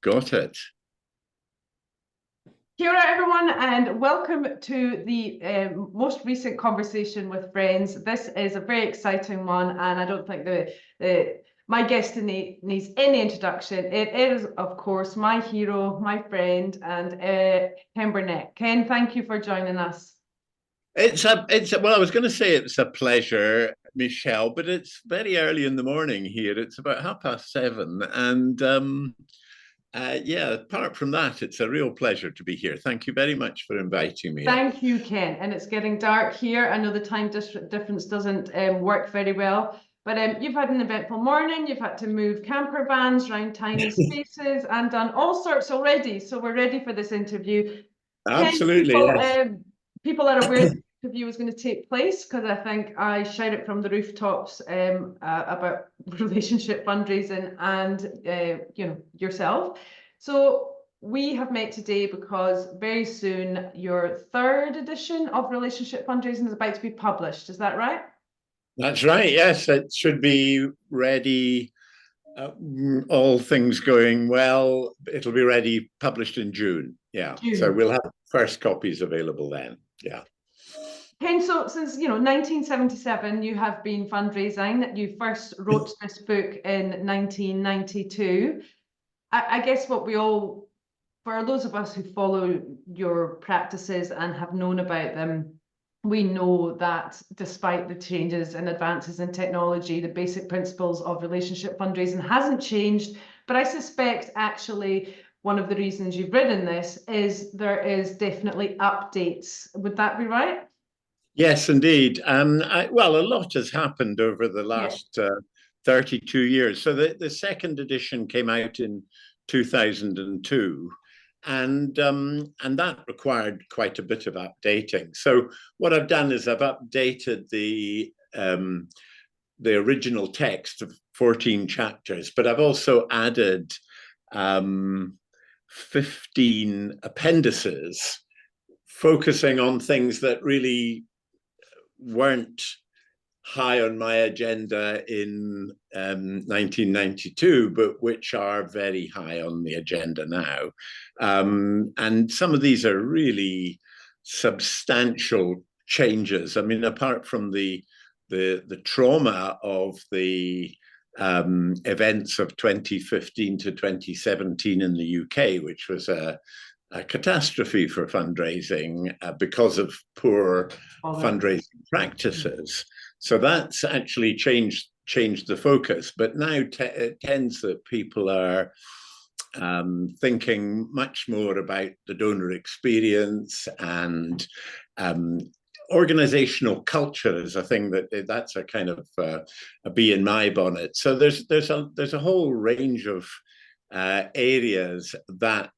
Got it. Kia ora, everyone, and welcome to the most recent conversation with friends. This is a very exciting one, and I don't think my guest needs any introduction. It is, of course, my hero, my friend, and Ken Burnett. Ken, thank you for joining us. Well, I was going to say it's a pleasure, Michelle, but it's very early in the morning here. It's about 7:30, and yeah, apart from that, it's a real pleasure to be here. Thank you very much for inviting me. Thank you, Ken. And it's getting dark here. I know the time difference doesn't work very well, but you've had an eventful morning. You've had to move camper vans around tiny spaces and done all sorts already. So we're ready for this interview. Absolutely, Ken, yes. people are aware the interview is going to take place because I think I shout it from the rooftops about relationship fundraising and yourself. So we have met today because very soon your third edition of relationship fundraising is about to be published. Is that right? That's right. Yes, it should be ready. All things going well, it'll be ready, published in June. Yeah, so June. we'll have first copies available then. Yeah. Ken, so since 1977, you have been fundraising. You first wrote this book in 1992. I guess for those of us who follow your practices and have known about them, we know that despite the changes and advances in technology, the basic principles of relationship fundraising hasn't changed. But I suspect actually one of the reasons you've written this is there is definitely updates. Would that be right? Yes, indeed. Well, a lot has happened over the last 32 years. So the second edition came out in 2002, and that required quite a bit of updating. So what I've done is I've updated the original text of 14 chapters, but I've also added 15 appendices focusing on things that really weren't high on my agenda in 1992, but which are very high on the agenda now. And some of these are really substantial changes. I mean, apart from the trauma of the events of 2015 to 2017 in the UK, which was a catastrophe for fundraising because of poor fundraising practices. So that's actually changed the focus. But now it tends that people are thinking much more about the donor experience, and organizational culture is a thing that's a kind of a bee in my bonnet. So there's a whole range of areas that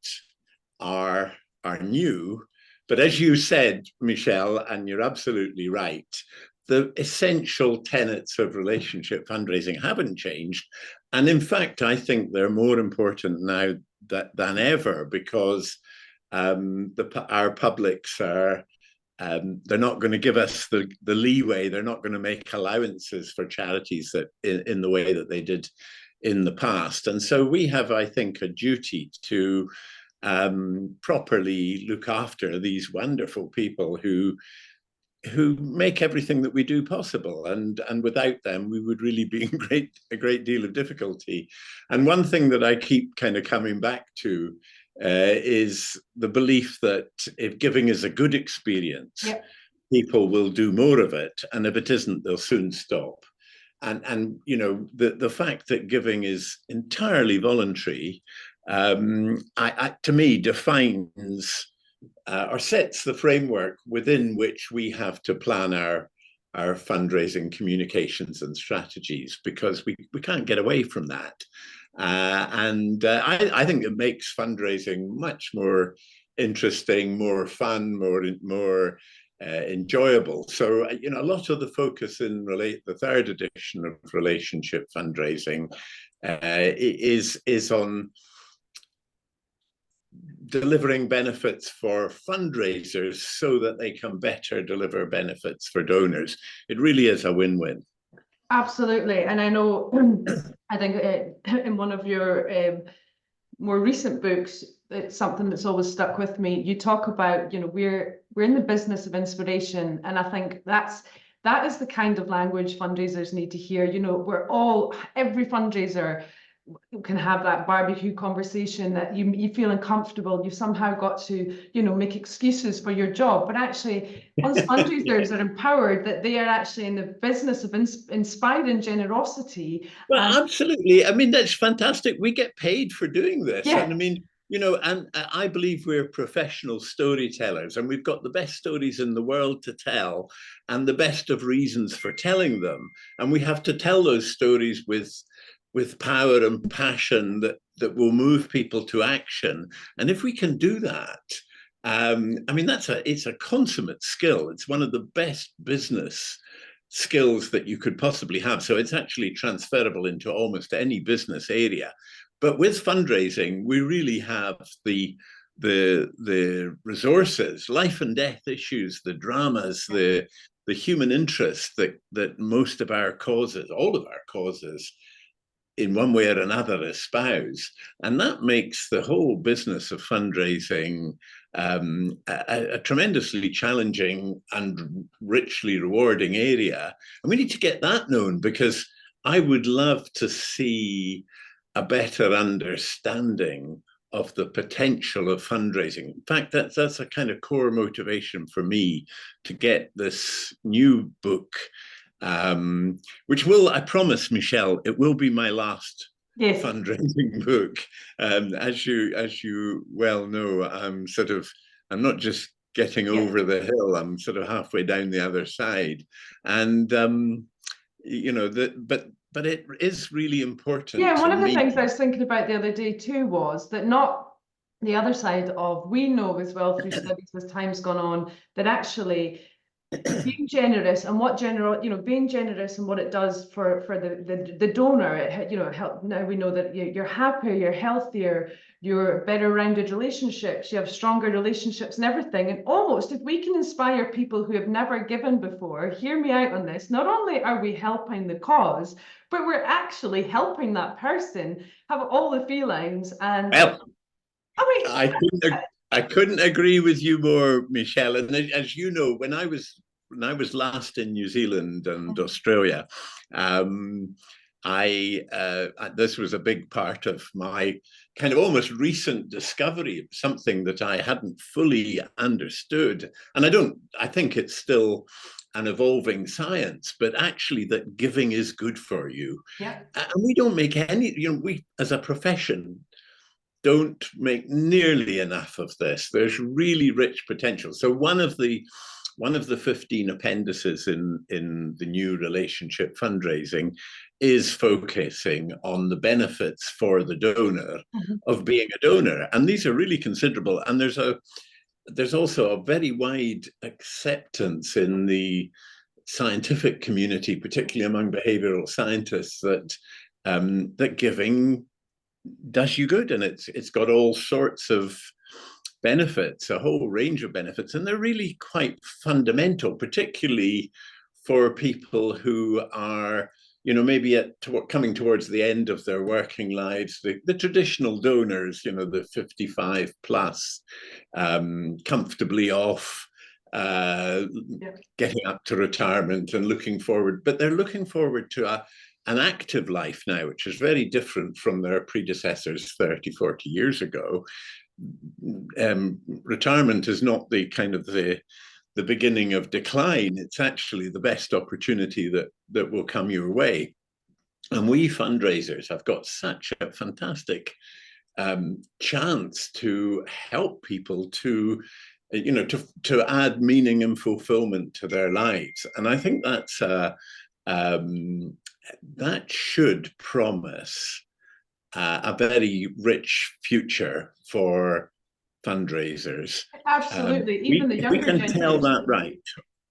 are new. But as you said, Michelle, and you're absolutely right, the essential tenets of relationship fundraising haven't changed. And in fact, I think they're more important now than ever, because our publics are they're not going to give us the leeway. They're not going to make allowances for charities that in the way that they did in the past. And so we have, I think, a duty to properly look after these wonderful people who make everything that we do possible, and without them we would really be in a great deal of difficulty. And one thing that I keep kind of coming back to is the belief that if giving is a good experience, people will do more of it, and if it isn't, they'll soon stop. And the fact that giving is entirely voluntary, to me, defines or sets the framework within which we have to plan our fundraising communications and strategies, because we can't get away from that. I think it makes fundraising much more interesting, more fun, more enjoyable. So, a lot of the focus in the third edition of relationship fundraising is on delivering benefits for fundraisers so that they can better deliver benefits for donors. It really is a win-win. Absolutely. And I know, I think in one of your more recent books, it's something that's always stuck with me. You talk about, we're in the business of inspiration, and I think that is the kind of language fundraisers need to hear. Every fundraiser can have that barbecue conversation that you feel uncomfortable. You've somehow got to, make excuses for your job. But actually, us fundraisers are empowered that they are actually in the business of inspiring generosity. Well, absolutely. I mean, that's fantastic. We get paid for doing this. Yeah. And I mean, and I believe we're professional storytellers, and we've got the best stories in the world to tell and the best of reasons for telling them. And we have to tell those stories with power and passion that will move people to action. And if we can do that, I mean, it's a consummate skill. It's one of the best business skills that you could possibly have. So it's actually transferable into almost any business area. But with fundraising, we really have the resources, life and death issues, the dramas, the human interest that most of our causes, all of our causes, in one way or another espouse. And that makes the whole business of fundraising a tremendously challenging and richly rewarding area. And we need to get that known, because I would love to see a better understanding of the potential of fundraising. In fact, that's a kind of core motivation for me to get this new book, which will, I promise, Michelle, it will be my last fundraising book. As you well know, I'm not just getting over the hill, I'm sort of halfway down the other side. And but it is really important. Yeah, one of the things I was thinking about the other day too was that not the other side of, we know as well through studies as time's gone on, that actually being generous and being generous and what it does for the donor, it help. Now we know that you're happier, you're healthier, you're better rounded relationships, you have stronger relationships and everything. And almost, if we can inspire people who have never given before, hear me out on this, not only are we helping the cause, but we're actually helping that person have all the feelings. And I couldn't agree with you more, Michelle. And as you know, when I was last in New Zealand and Australia, this was a big part of my kind of almost recent discovery of something that I hadn't fully understood. And I think it's still an evolving science, but actually that giving is good for you. Yeah. And we don't make we as a profession don't make nearly enough of this. There's really rich potential. So one of the 15 appendices in the new relationship fundraising is focusing on the benefits for the donor of being a donor. And these are really considerable. And there's also a very wide acceptance in the scientific community, particularly among behavioral scientists, that giving does you good, and it's got all sorts of benefits, a whole range of benefits, and they're really quite fundamental, particularly for people who are, maybe coming towards the end of their working lives, the traditional donors, the 55 plus, comfortably off, getting up to retirement and looking forward, but they're looking forward to an active life now, which is very different from their predecessors 30, 40 years ago. Retirement is not the kind of the beginning of decline. It's actually the best opportunity that will come your way. And we fundraisers have got such a fantastic chance to help people to add meaning and fulfillment to their lives. And I think that's that should promise a very rich future for fundraisers. Absolutely. Even the younger generation. We can tell that right.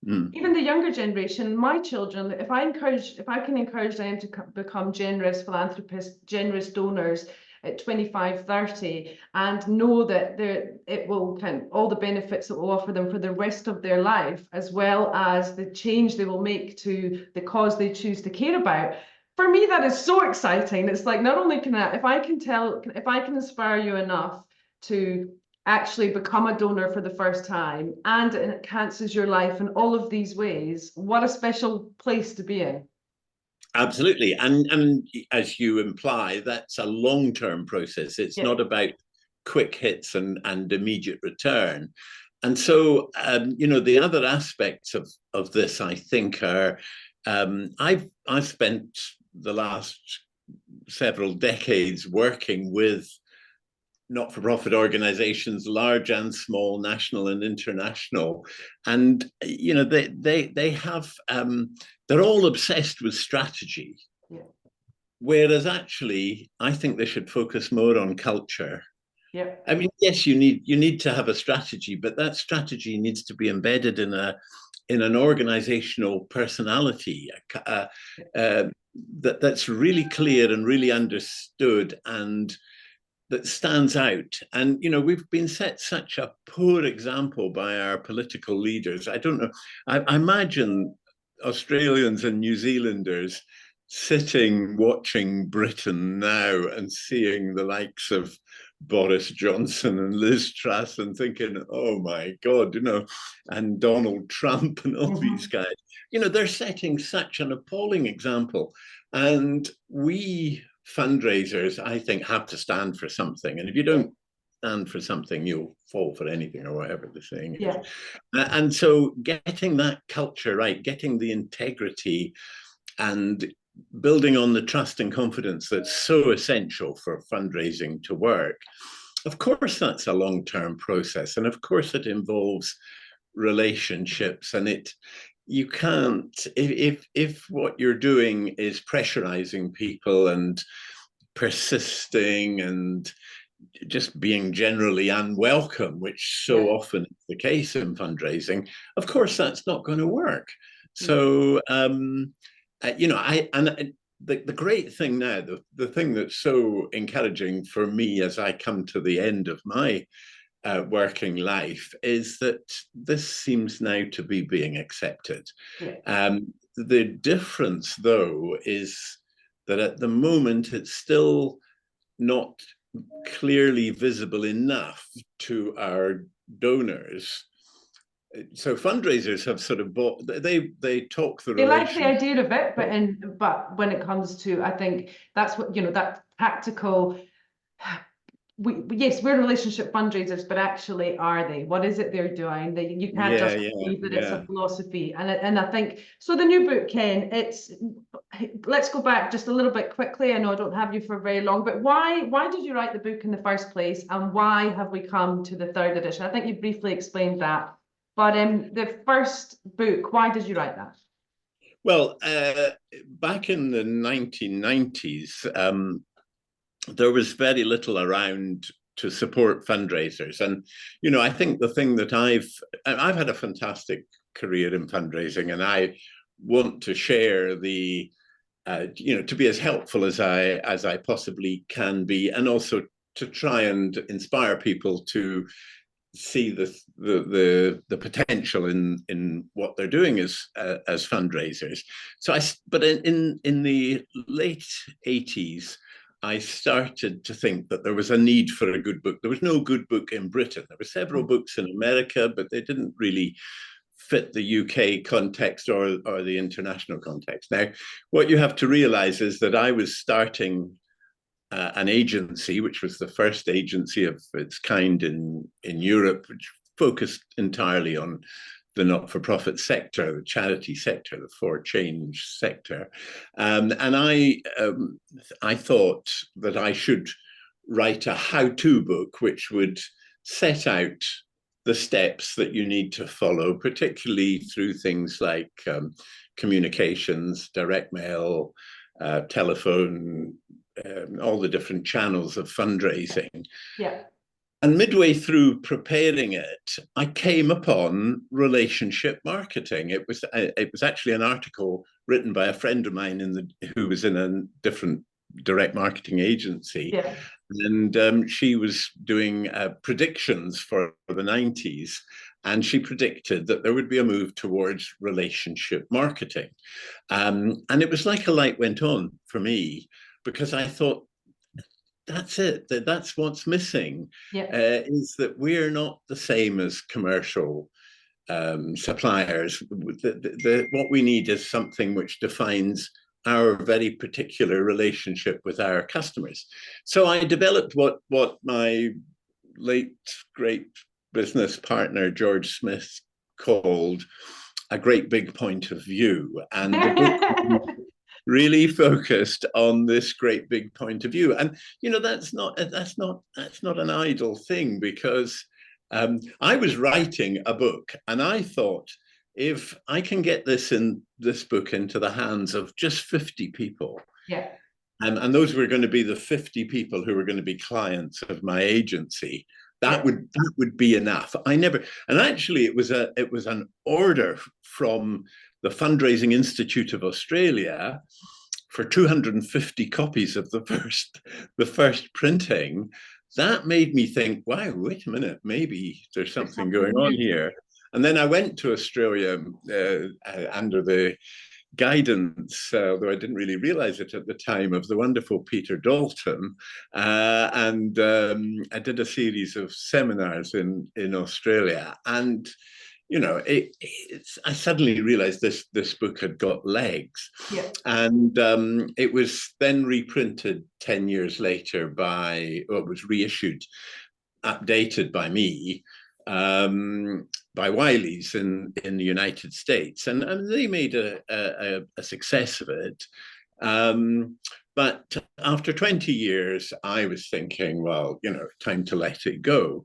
Even the younger generation, my children, if I can encourage them to become generous philanthropists, generous donors at 25, 30, and know that it will all the benefits it will offer them for the rest of their life, as well as the change they will make to the cause they choose to care about. for me, that is so exciting. It's like, not only can I, if I can inspire you enough to actually become a donor for the first time, and it enhances your life in all of these ways, what a special place to be in. Absolutely. And as you imply, that's a long-term process. It's Yeah. not about quick hits and immediate return. And so, the other aspects of this, I think, are I've spent the last several decades working with not-for-profit organizations, large and small, national and international, and they have they're all obsessed with strategy, Yeah. whereas actually I think they should focus more on culture. Yeah. I mean, yes, you need to have a strategy, but that strategy needs to be embedded in an organizational personality that's really clear and really understood and that stands out. And we've been set such a poor example by our political leaders. I don't know. I imagine Australians and New Zealanders sitting watching Britain now and seeing the likes of Boris Johnson and Liz Truss and thinking, oh my God, and Donald Trump and all these guys. They're setting such an appalling example. And we fundraisers, I think, have to stand for something. And if you don't stand for something, you'll fall for anything, or whatever the saying is. Yeah. And so getting that culture right, getting the integrity and building on the trust and confidence that's so essential for fundraising to work. Of course, that's a long-term process. And of course, it involves relationships, and you can't, if what you're doing is pressurizing people and persisting and just being generally unwelcome, which so often is the case in fundraising, of course that's not going to work. So the great thing now, the thing that's so encouraging for me as I come to the end of my working life is that this seems now to be being accepted. The difference, though, is that at the moment it's still not clearly visible enough to our donors. So fundraisers have sort of bought, they talk the They like the relation. idea of it, but when it comes to, I think that's what, that tactical, yes, we're relationship fundraisers, but actually, are they? What is it they're doing? You can't just believe that it's a philosophy. And I think, so the new book, Ken, let's go back just a little bit quickly. I know I don't have you for very long, but why did you write the book in the first place? And why have we come to the third edition? I think you briefly explained that. But the first book, why did you write that? Well, back in the 1990s, there was very little around to support fundraisers. And, I think the thing that I've had a fantastic career in fundraising, and I want to share to be as helpful as I possibly can be, and also to try and inspire people to see the potential in what they're doing as fundraisers. But in the late 80s, I started to think that there was a need for a good book. There was no good book in Britain. There were several books in America, but they didn't really fit the UK context or the international context. Now, what you have to realize is that I was starting an agency, which was the first agency of its kind in Europe, which focused entirely on the not-for-profit sector, the charity sector, the for change sector. And I thought that I should write a how-to book which would set out the steps that you need to follow, particularly through things like communications, direct mail, telephone, all the different channels of fundraising. Yeah. And midway through preparing it, I came upon relationship marketing. It was actually an article written by a friend of mine who was in a different direct marketing agency. Yeah. And she was doing predictions for the 90s. and she predicted that there would be a move towards relationship marketing. And it was like a light went on for me, because I thought, that's it, that's what's missing, is that we're not the same as commercial suppliers. What we need is something which defines our very particular relationship with our customers. So I developed what my late great business partner George Smith called a great big point of view, and the book really focused on this great big point of view. And that's not an idle thing, because I was writing a book, and I thought, if I can get this book into the hands of just 50 people, and those were going to be the 50 people who were going to be clients of my agency, that would be enough. And actually it was an order from the Fundraising Institute of Australia for 250 copies of the first printing. That made me think, wow, wait a minute, maybe there's something going on here. And then I went to Australia under the guidance, although I didn't really realize it at the time, of the wonderful Peter Dalton, and I did a series of seminars in Australia, and I suddenly realized this book had got legs. And it was then reprinted 10 years later it was reissued, updated by me, by Wiley's in the United States, and they made a success of it. But after 20 years, I was thinking, well, time to let it go.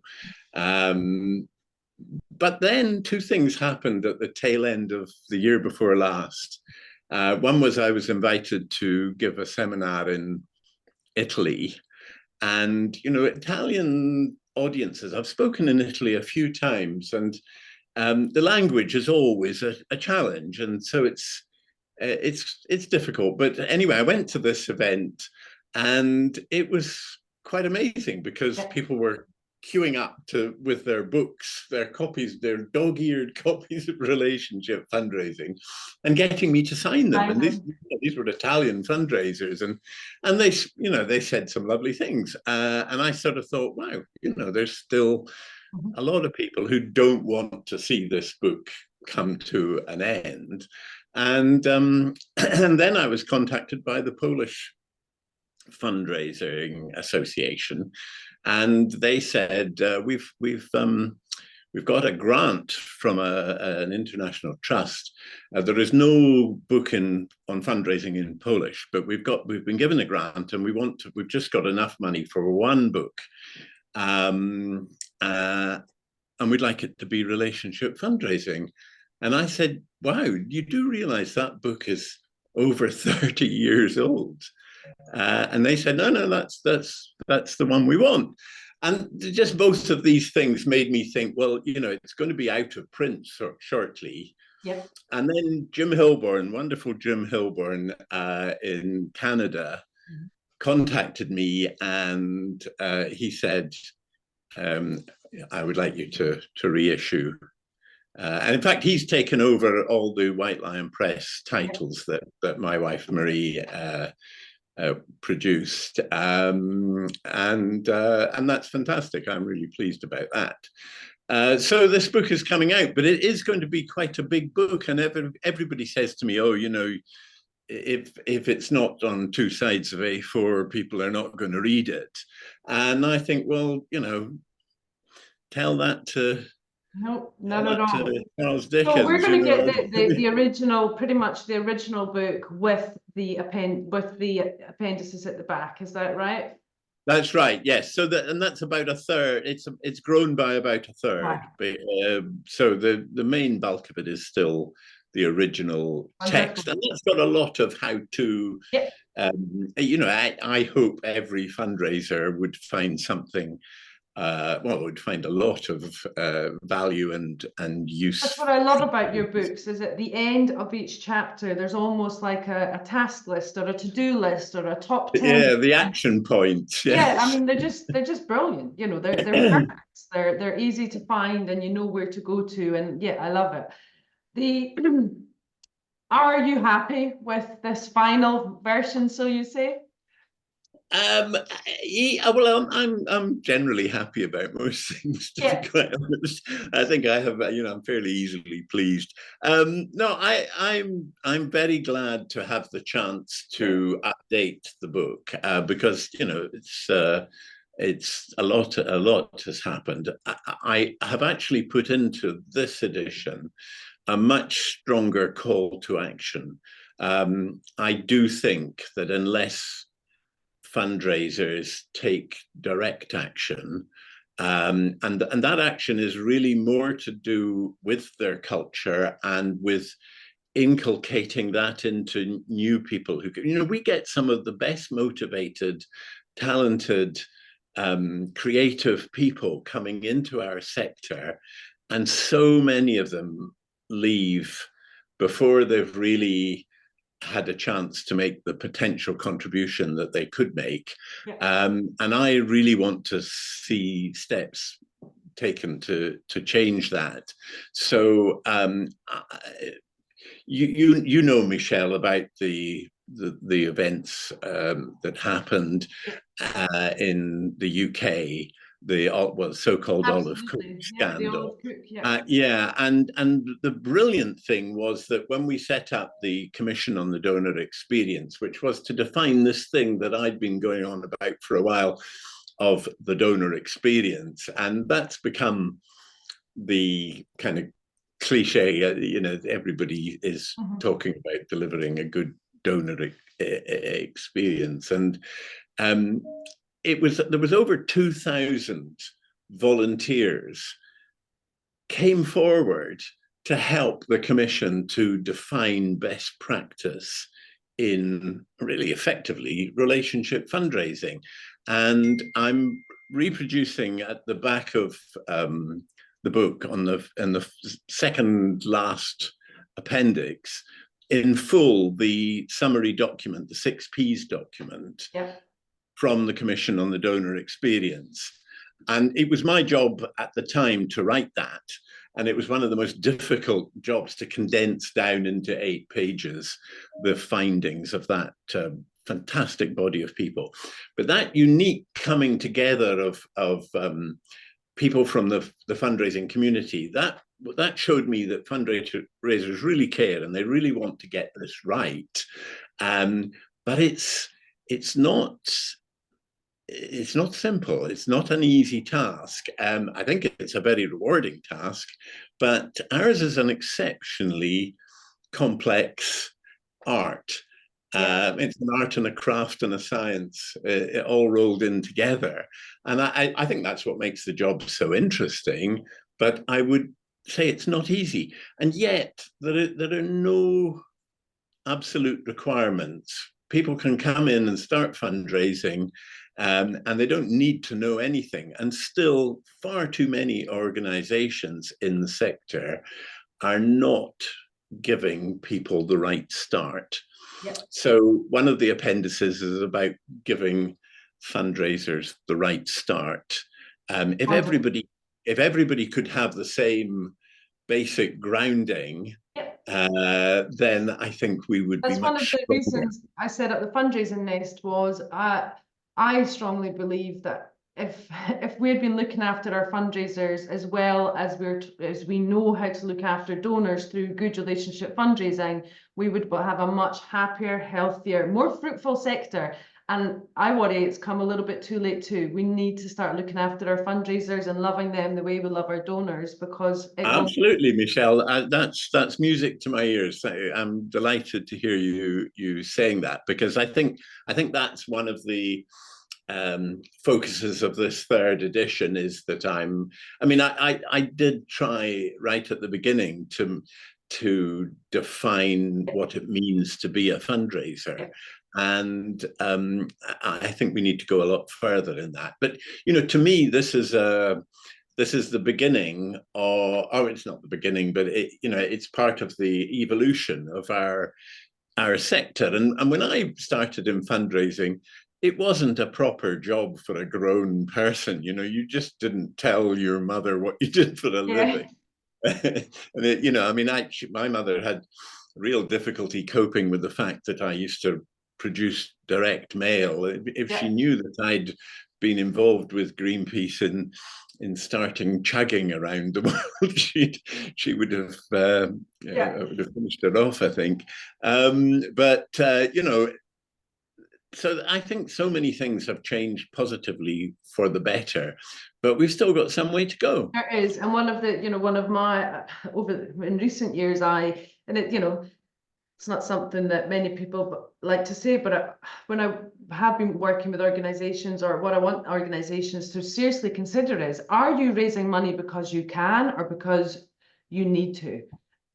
But then two things happened at the tail end of the year before last. One was I was invited to give a seminar in Italy, and Italian audiences, I've spoken in Italy a few times, and the language is always a challenge, and so it's difficult. But anyway, I went to this event, and it was quite amazing, because people were queuing up with their books, their copies, their dog-eared copies of Relationship Fundraising, and getting me to sign them. And these were Italian fundraisers, and they said some lovely things. And I sort of thought, wow, there's still a lot of people who don't want to see this book come to an end. And and then I was contacted by the Polish Fundraising Association, and they said, we've got a grant from an international trust. There is no book on fundraising in Polish, but we've been given a grant, and we've just got enough money for one book, and we'd like it to be relationship fundraising. And I said, wow, you do realize that book is over 30 years old? And they said, no, that's the one we want. And just both of these things made me think, well, it's going to be out of print shortly. And then Jim Hilborn, wonderful Jim Hilborn in Canada, contacted me, and he said, I would like you to reissue. And in fact, he's taken over all the White Lion Press titles that my wife Marie produced, and that's fantastic. I'm really pleased about that. So this book is coming out, but it is going to be quite a big book, and everybody says to me, oh, if it's not on 2 sides of A4, people are not going to read it. And I think, well, tell that to no, not at all. Charles Dickens. So we're going to get the original, pretty much the original book with the appendices at the back. Is that right? That's right. Yes. So that's about a third. It's grown by about a third. Wow. But, so the main bulk of it is still the original text, and that's got a lot of how to. I hope every fundraiser would find something would find a lot of value and use. That's what I love about your books, is at the end of each chapter, there's almost like a task list or a to-do list or a top 10. Yeah, the action points. Yes. Yeah, I mean, they're just brilliant. You know, they're perfect. They're easy to find and you know where to go to. And yeah, I love it. The are you happy with this final version, so you say? Yeah, well, I'm generally happy about most things, to Yeah. be quite honest. I think I have, I'm fairly easily pleased. No, I'm very glad to have the chance to update the book because it's a lot has happened. I have actually put into this edition a much stronger call to action. I do think that unless fundraisers take direct action, and that action is really more to do with their culture and with inculcating that into new people who, we get some of the best motivated, talented, creative people coming into our sector, and so many of them leave before they've really had a chance to make the potential contribution that they could make. Yeah. And I really want to see steps taken to change that. So you know, Michelle, about the events that happened in the UK, the so-called Olive Cook Yeah, the scandal. Olive Cook, yeah. Yeah, and the brilliant thing was that when we set up the Commission on the Donor Experience, which was to define this thing that I'd been going on about for a while, of the donor experience, and that's become the kind of cliche. Everybody is talking about delivering a good donor experience, and there was over 2,000 volunteers came forward to help the commission to define best practice in really effectively relationship fundraising. And I'm reproducing at the back of the book in the second last appendix in full the summary document, the 6Ps document from the Commission on the Donor Experience. And it was my job at the time to write that. And it was one of the most difficult jobs to condense down into 8 pages the findings of that fantastic body of people. But that unique coming together of people from the fundraising community, that showed me that fundraisers really care and they really want to get this right. But it's not simple. It's not an easy task. I think it's a very rewarding task, but ours is an exceptionally complex art. It's an art and a craft and a science, all rolled in together. And I think that's what makes the job so interesting. But I would say it's not easy. And yet there are no absolute requirements. People can come in and start fundraising, and they don't need to know anything. And still, far too many organizations in the sector are not giving people the right start. So one of the appendices is about giving fundraisers the right start. If everybody could have the same basic grounding, then I think we would That's be one much of the stronger. reasons I set up the fundraising nest was I strongly believe that if we had been looking after our fundraisers as well as we know how to look after donors through good relationship fundraising, we would have a much happier, healthier, more fruitful sector. And I worry it's come a little bit too late too. We need to start looking after our fundraisers and loving them the way we love our donors, because absolutely, Michelle, that's music to my ears. I'm delighted to hear you saying that, because I think that's one of the focuses of this third edition, is that I did try right at the beginning to define what it means to be a fundraiser. And I think we need to go a lot further in that. But to me, this is the beginning, or it's not the beginning, but it's part of the evolution of our sector. And when I started in fundraising, it wasn't a proper job for a grown person. You just didn't tell your mother what you did for a living. And my mother had real difficulty coping with the fact that I used to produce direct mail. If she knew that I'd been involved with Greenpeace in starting chugging around the world, she would have finished it off, I think. So I think so many things have changed positively for the better, but we've still got some way to go. There is, and one of my in recent years, it's not something that many people like to say, but when I have been working with organizations, or what I want organizations to seriously consider is, are you raising money because you can or because you need to?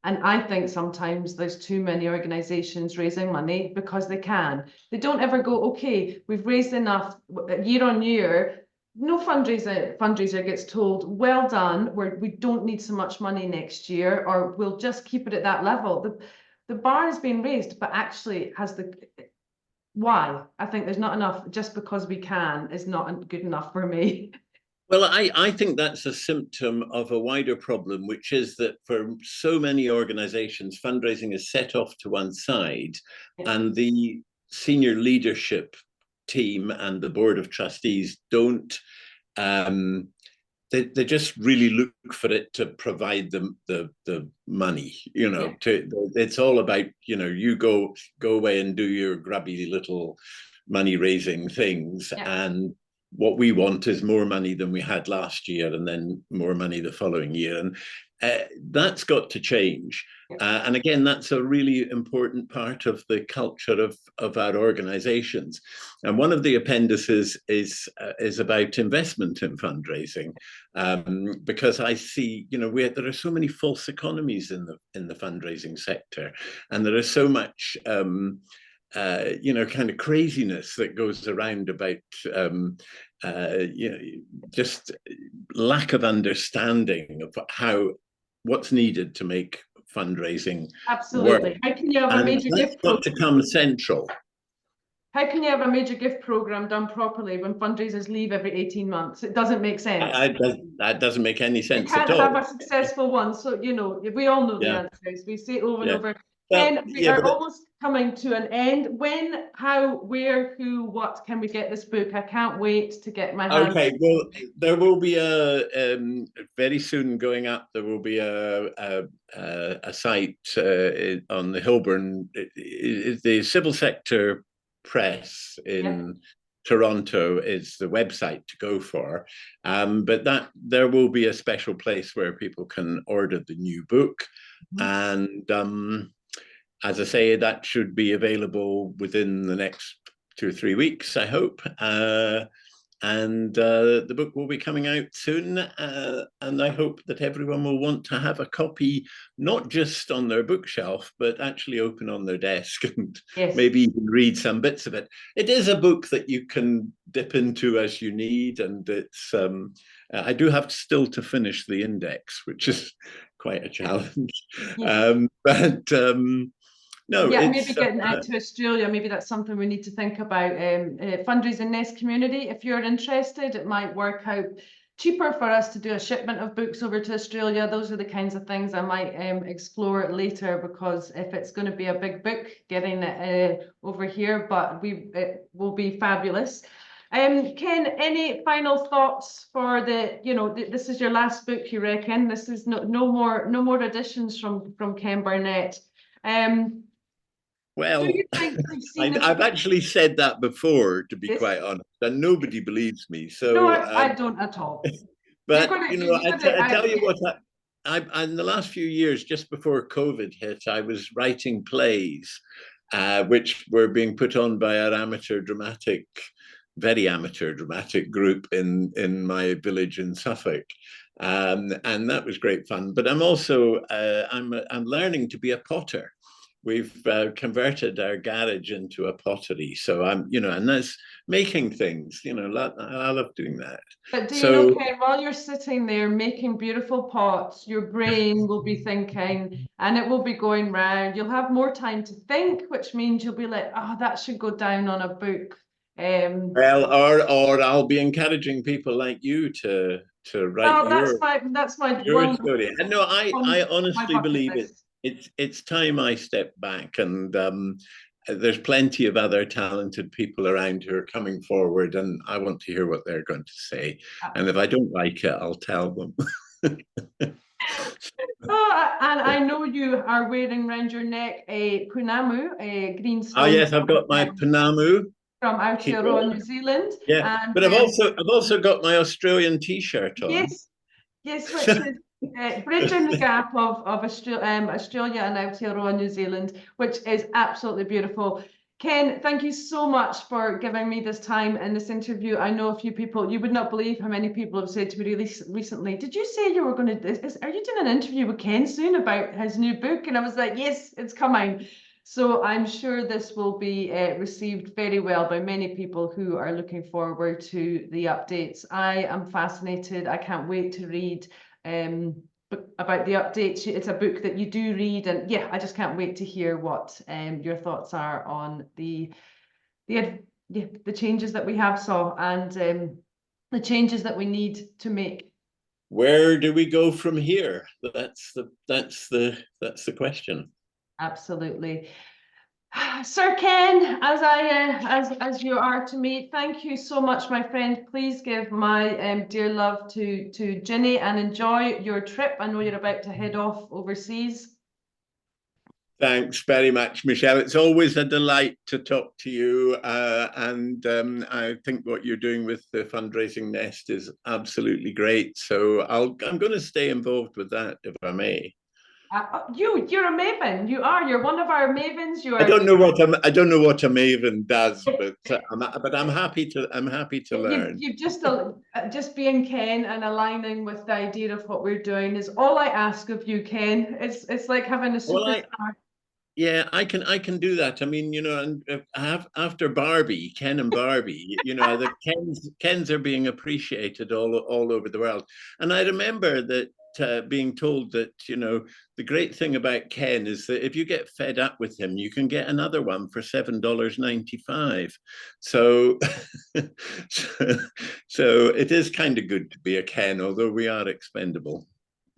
And I think sometimes there's too many organizations raising money because they can. They don't ever go, okay, we've raised enough year on year. No fundraiser gets told, well done, we don't need so much money next year, or we'll just keep it at that level. The bar has been raised, but actually why? I think there's not enough. Just because we can is not good enough for me. Well, I think that's a symptom of a wider problem, which is that for so many organizations, fundraising is set off to one side, and the senior leadership team and the board of trustees don't they just really look for it to provide them the money. It's all about, you go away and do your grubby little money raising things, and what we want is more money than we had last year, and then more money the following year. And that's got to change. And again, that's a really important part of the culture of our organizations. And one of the appendices is about investment in fundraising, because I see, there are so many false economies in the fundraising sector, and there is so much kind of craziness that goes around about just lack of understanding of what's needed to make fundraising Absolutely work. How can you have a major gift got to come central? How can you have a major gift program done properly when fundraisers leave every 18 months? It doesn't make sense. That doesn't make any sense at all. You can't have a successful one. So, we all know the answers. We say it over and over. Ken, we are almost coming to an end. When, how, where, who, what can we get this book? I can't wait to get my hands. Okay, well, there will be very soon going up. There will be a site on the Hilburn. The Civil Sector Press in Toronto is the website to go for, but there will be a special place where people can order the new book, and as I say, that should be available within the next 2 or 3 weeks, I hope. And the book will be coming out soon, and I hope that everyone will want to have a copy, not just on their bookshelf, but actually open on their desk and maybe even read some bits of it. It is a book that you can dip into as you need, and it's I do have still to finish the index, which is quite a challenge. No, maybe getting out to Australia, maybe that's something we need to think about. Fundraising Nest community, if you're interested, it might work out cheaper for us to do a shipment of books over to Australia. Those are the kinds of things I might explore later, because if it's going to be a big book, getting it over here, but it will be fabulous. Ken, any final thoughts for this is your last book, you reckon? This is no more additions from Ken Burnett. Well, I've actually said that before, to be quite honest, and nobody believes me. So no, I don't at all. But I tell you what, in the last few years, just before COVID hit, I was writing plays, which were being put on by our very amateur dramatic group in my village in Suffolk. And that was great fun. But I'm also I'm learning to be a potter. we've converted our garage into a pottery. So I'm, and that's making things, I love doing that. But do you know, So, Ken, while you're sitting there making beautiful pots, your brain will be thinking and it will be going round. You'll have more time to think, which means you'll be like, oh, that should go down on a book. well, or I'll be encouraging people like you to write Oh, that's my your one story. And no, I on my honestly bucket believe list. it's time I step back, and there's plenty of other talented people around who are coming forward, and I want to hear what they're going to say. And if I don't like it, I'll tell them. Oh, and I know you are wearing around your neck a punamu, a green Oh stone yes, I've got my Panamu from here. Aotearoa, New Zealand. Yeah, And but I've also got my Australian T-shirt on. yes, yes, which is bridging the gap of Australia and Aotearoa, New Zealand, which is absolutely beautiful. Ken, thank you so much for giving me this time in this interview. I know a few people, you would not believe how many people have said to me really recently, did you say you were going to, are you doing an interview with Ken soon about his new book? And I was like, yes, it's coming. So I'm sure this will be received very well by many people who are looking forward to the updates. I am fascinated. I can't wait to read about the updates. It's a book that you do read, and yeah, I just can't wait to hear what your thoughts are on the changes that we have saw and the changes that we need to make. Where do we go from here? That's the question. Absolutely. Sir Ken, as you are to me, thank you so much, my friend. Please give my dear love to Ginny and enjoy your trip. I know you're about to head off overseas. Thanks very much, Michelle. It's always a delight to talk to you. And I think what you're doing with the fundraising nest is absolutely great. So I'm going to stay involved with that, if I may. You're a maven. You're one of our mavens. I don't know what a Maven does, but I'm happy to learn. You've just being Ken and aligning with the idea of what we're doing is all I ask of you, Ken. It's like having a superstar. Yeah, I can do that. I mean, and after Barbie, Ken and Barbie, the Kens are being appreciated all over the world. And I remember that being told that, the great thing about Ken is that if you get fed up with him, you can get another one for $7.95. So, so it is kind of good to be a Ken, although we are expendable.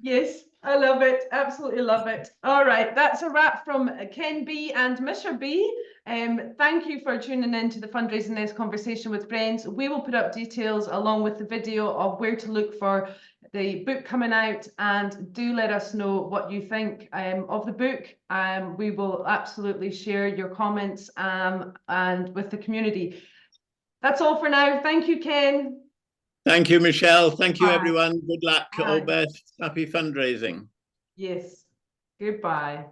Yes, I love it. Absolutely love it. All right, that's a wrap from Ken B and Mr. B. Thank you for tuning in to the Fundraising Nest Conversation with Friends. We will put up details along with the video of where to look for the book coming out, and do let us know what you think of the book. We will absolutely share your comments and with the community. That's all for now. Thank you, Ken. Thank you, Michelle. Thank you, Bye. everyone. Good luck. Bye. All best. Happy fundraising. Yes. Goodbye.